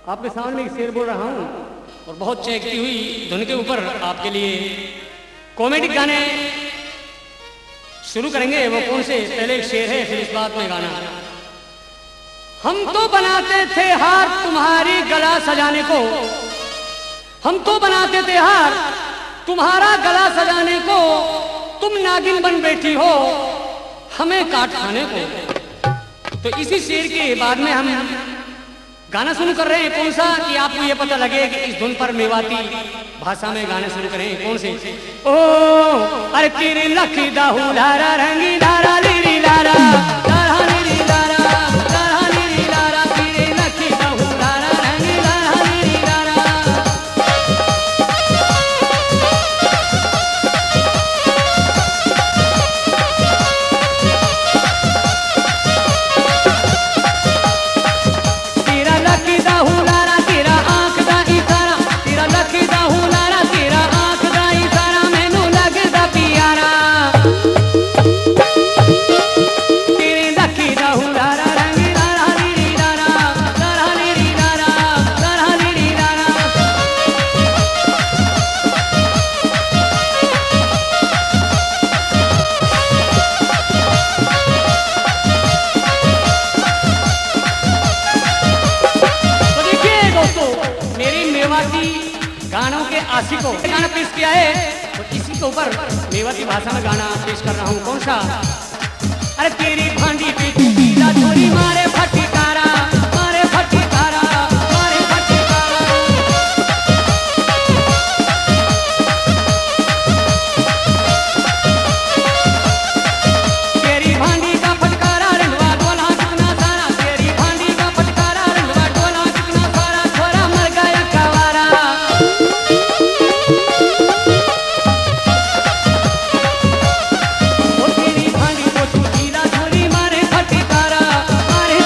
आपके सामने एक शेर बोल रहा हूँ और बहुत चहकती हुई धुन के ऊपर आपके लिए कॉमेडी गाने शुरू करेंगे। वो कौन से? पहले एक शेर है, फिर इस बात में गाना। हम तो बनाते थे हार तुम्हारी गला सजाने को, हम तो बनाते थे हार तुम्हारा गला सजाने को, तुम नागिन बन बैठी हो हमें काट खाने को। तो इसी शेर के बाद में हम गाना शुरू कर रहे हैं। कौन सा? कि आपको ये पता लगे कि इस धुन पर मेवाती भाषा में गाने शुरू करें। कौन से? ओ अरे तेरे लखी दाहू लारा रंगी लारा लीरी लारा लारा लीरी लारा लारा लीरी लारा, तेरे लखी दाहू लारा रंगी लारा लीरी लारा। तेरा लखी दाहू लारा तेरा आंख दा इशारा, तेरा लखी दाहू लारा तेरा आंख दा इशारा मैनू लगदा प्यारा। तेरे लखी दाहू लारा रंगी लारा लीरी लारा लारा लीरी लारा लारा लीरी लारा। तो देखिए दोस्तों, मेरी मेवाती गानों के आशिकों ने गाना पेश किया है, तो इसी के ऊपर मेवाती भाषा में गाना पेश कर रहा हूँ। कौन सा? अरे तेरी भांडी पे पीला छोरी मारे फटकारा मारे फटकारा मारे फटकारा। तेरी भांडी का फटकारा रंगवा डोला कितना सारा, तेरी भांडी का फटकारा रंगवा डोला कितना सारा, छोरा मर गया कवारा। ओ तेरी भांडी को तू गीला छोरी मारे फटकारा मारे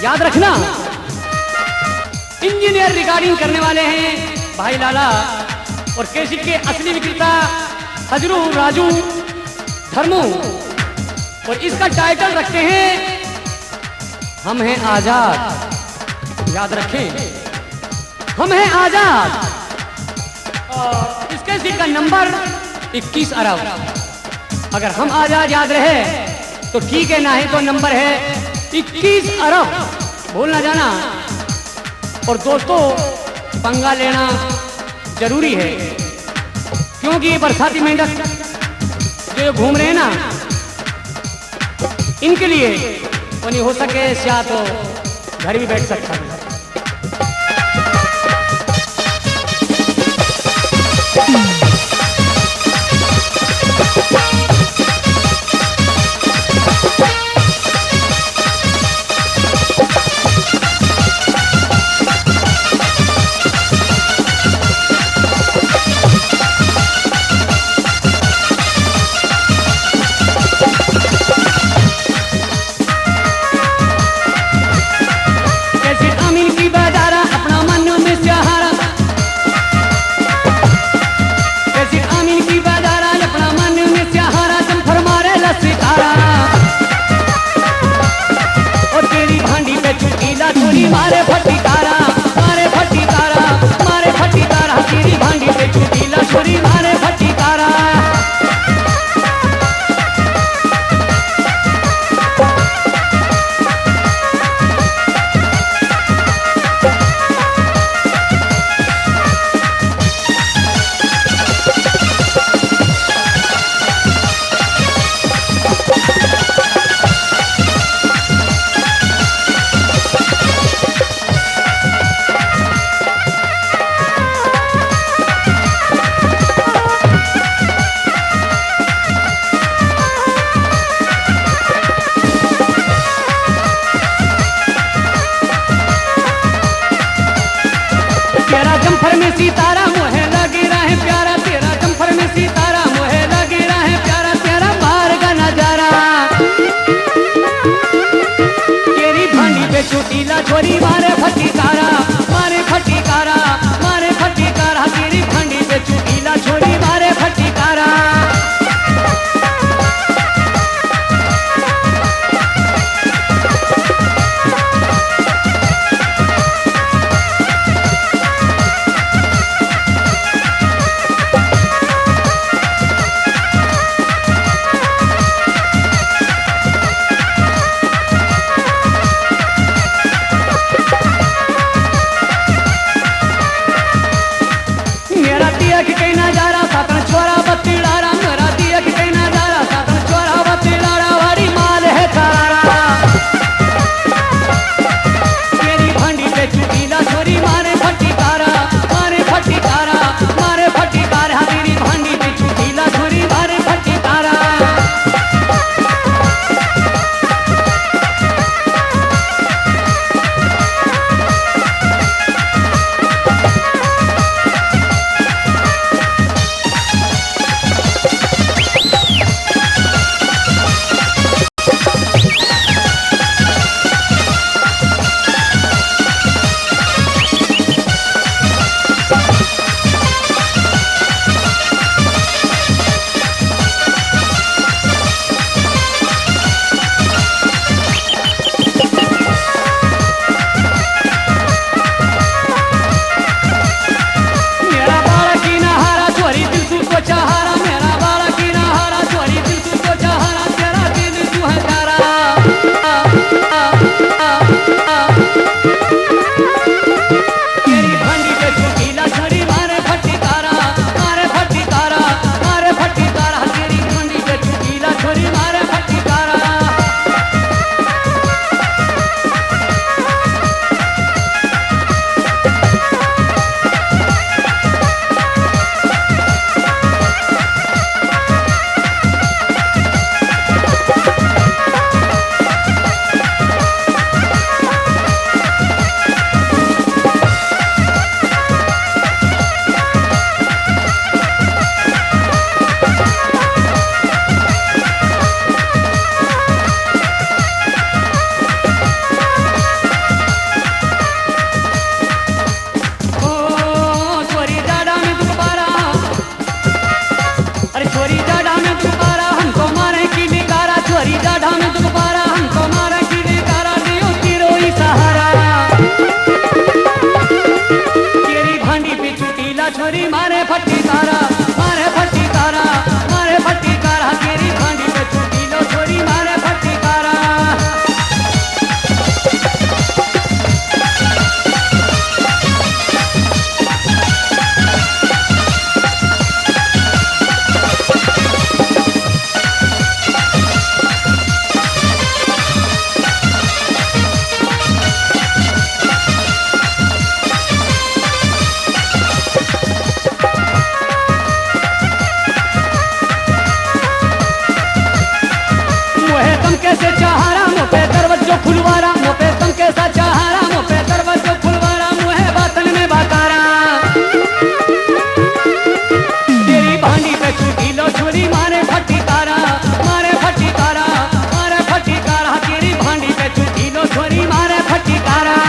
याद रखना, इंजीनियर रिकॉर्डिंग करने वाले हैं भाई लाला और कैसेट के असली विक्रेता हजरू राजू धर्मू, और इसका टाइटल रखते हैं हम हैं आजाद। याद रखें, हम हैं आजाद। और इस कैसेट का नंबर 21 अरब। अगर हम आजाद याद रहे तो ठीक है, ना है तो नंबर है 21 अरब, भूल ना जाना। और दोस्तों, पंगा लेना जरूरी है, क्योंकि ये बरसाती मेंढक जो घूम रहे हैं ना, इनके लिए वो नहीं हो सके या तो घर भी बैठ सकता है। मारे फटीकारा, मारे फटीकारा, मारे फटीकारा, तेरी भांडी पे चुटीला छोरी मारे फटीकारा। जम्फर में सितारा मोहे लगे रहे प्यारा, तेरा जम्फर में सितारा मोहे लगे रहे प्यारा, तेरा बाहर का नजारा। तेरी भांडी पे चुटीला छोरी मारे फटीकारा, मारे फटीकारा, मारे फटीकारा, तेरी भांडी पे चुटीला छोरी मारे फटीकारा। छोरी मारे फटीकारा, मारे फटीकारा, मारे फटीकारा, तेरी भांडी पे छूटी लो छोरी मारे फटीकारा। कैसे चाहारा मोपे दरवाजो खुलवारा, मोपे तुम कैसा चाहारा मोपे दरवाजो खुलवारा, मुहे बातन में बाकारा। तेरी भांडी पे छूटी लो छोरी मारे फटीकारा, मारे फटीकारा, मारे फटीकारा, तेरी भांडी पे छूटी लो छोरी मारे फटीकारा।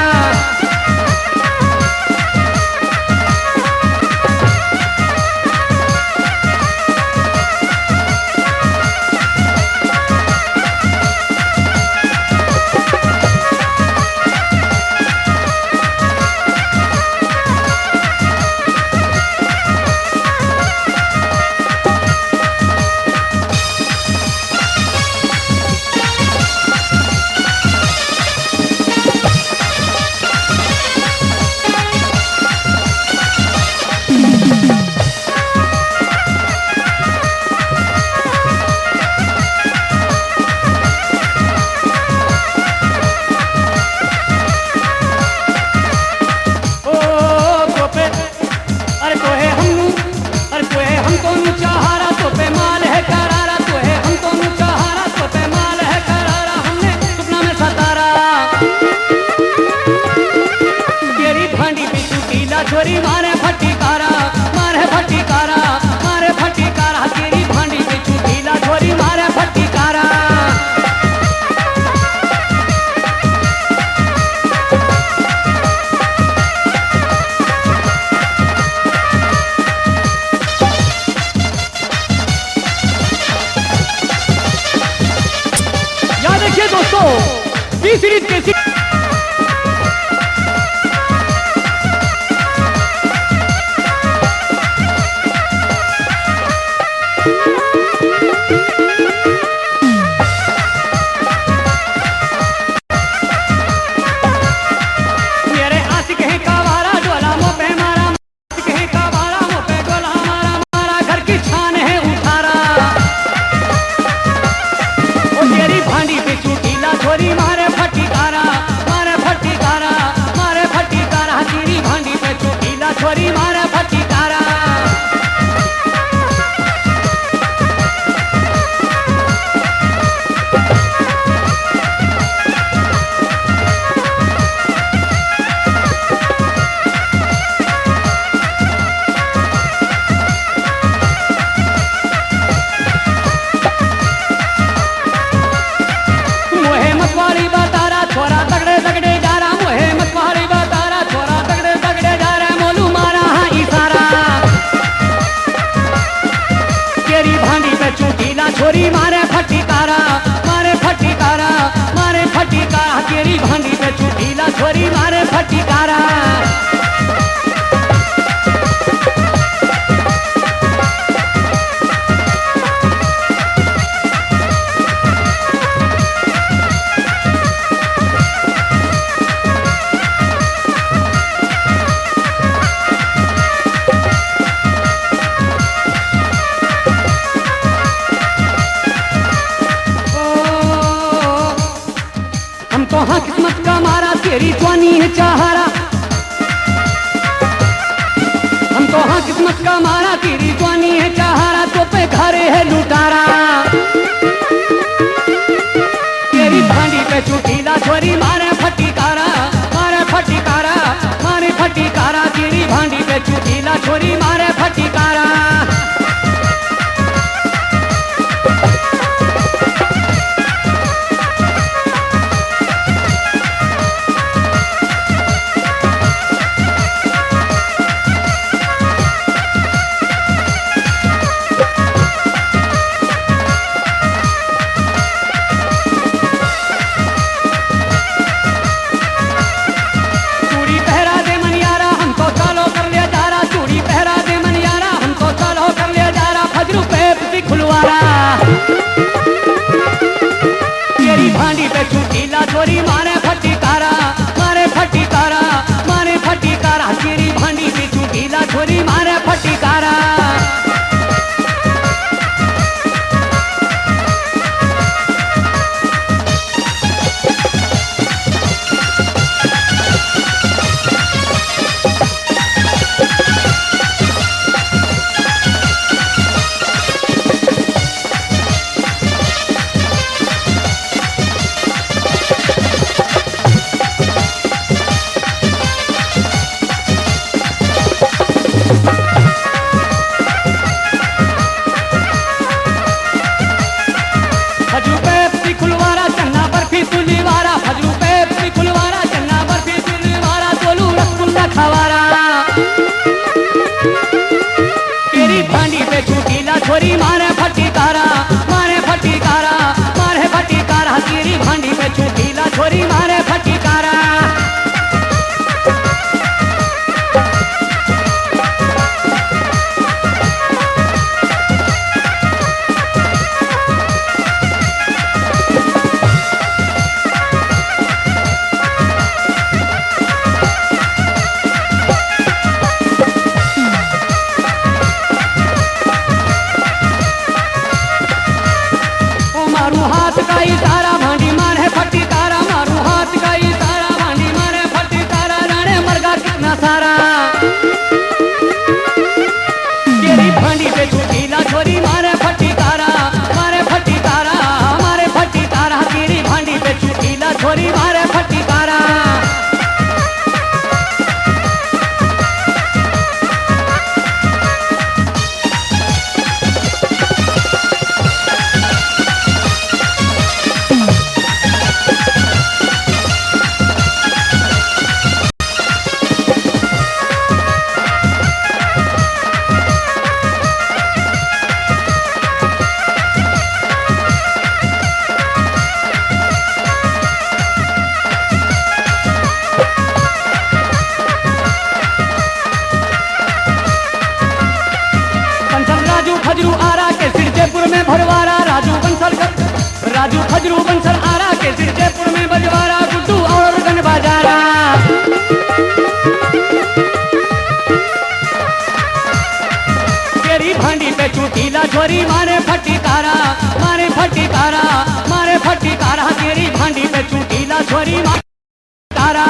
छोरी मारे फटीकारा, मारे फटीकारा, मारे फटीकारा, तेरी भांडी पे छूटीला छोरी मारे फटीकारा। याद रखिए दोस्तों, बी सीरीज के छोरी मारे फटीकारा, मारे फटीकारा, मारे फटीकारा, तेरी भांडी पे छूटीला छोरी मारे फटीकारा। मतवारी बतारा छोरा तगड़े तगड़े जा रहा, मुहे मतवारी बतारा छोरा तगड़े तगड़े जा रहा, मोलू मारा हाँ इशारा। तेरी भांडी पे छूटीला छोरी मारे फटीकारा, मारे फटीकारा, मारे फटीकारा, तेरी भांडी पे छूटीला छोरी मारे फटीकारा। तो हाँ किस्मत का मारा तेरी जवानी है चाहारा, हम तो हाँ किस्मत का मारा तेरी जवानी है चाहारा, तो पे घरे है लुटारा। तेरी भांडी पे छूटीला छोरी मारे फटीकारा, मारे फटीकारा, मारे फटीकारा, तेरी भांडी पे छूटीला छोरी मारे फटीकारा। छोरी मारे फटिकारा, मारे फटिकारा, मारे फटिकारा, तेरी भांडी पे चुकीला छोरी मारे फटिकारा। तेरी भांडी पे चुकीला छोरी मारे फटिकारा, मारे फटिकारा, मारे फटिकारा, तेरी भांडी पे चुकीला छोरी मारे फटिकारा। हाथ का इशारा भांडी मारे फटिकारा, मारू हाथ का इशारा भांडी मारे फटिकारा, जाने मरगा कितना सारा। तेरी भांडी पे चुकीला छोरी मारे फटिकारा, मारे फटिकारा, मारे फटिकारा, तेरी भांडी पे चुकीला छोरी मारे फटिकारा। खजरू आरा के सिरजेपुर में भरवारा, राजू बंसल आरा के सिरजेपुर में भरवारा, गुड्डू और गन बाजारा। तेरी भांडी पे चुकीला छोरी मारे फटिकारा, मारे फटिकारा, मारे फटिकारा, तेरी भांडी पे चुकीला छोरी मारे फटिकारा।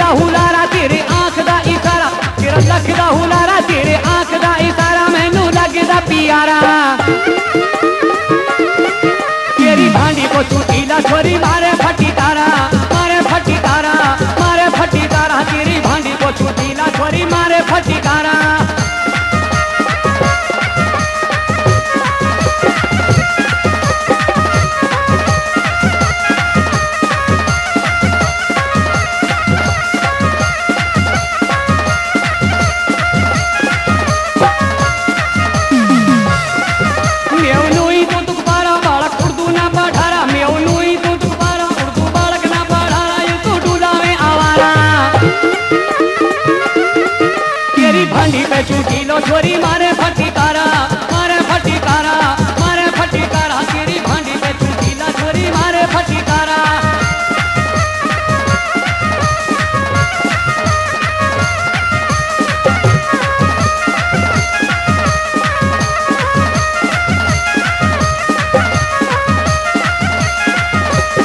हुलारा तेरे आंख दा इशारा, तेरा लगदा हुलारा तेरे आंख दा इशारा, मैनू लगदा प्यारा। तेरी भांडी को चुकीला छोरी मारे फटिकारा, मारे फटिकारा, मारे फटिकारा, तेरी भांडी को चुकीला छोरी मारे फटिकारा। भांडी पे चुकीलो छोरी मारे फटिकारा, मारे फटिकारा, मारे फटिकारा, तेरी भांडी पे चुकीला छोरी मारे फटिकारा।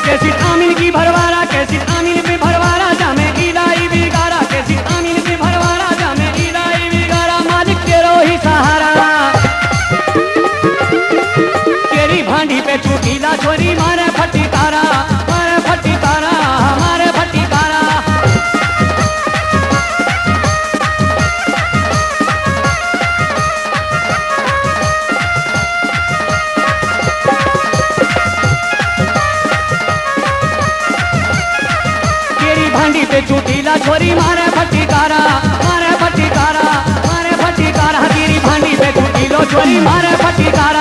कैसी आमिन की भरवारा, कैसी आमिन पे भरवारा, जामे इलाई बिगाड़ा, कैसी आमिन पे भरवारा, जामे इलाई बिगाड़ा, मालिक तेरो ही सहारा। भांडी पे चुटीला छोरी मारे फटीकारा, मारे फटीकारा, मारे फटीकारा गिरी भांडी पे चुटीलो छोरी मारे फटीकारा।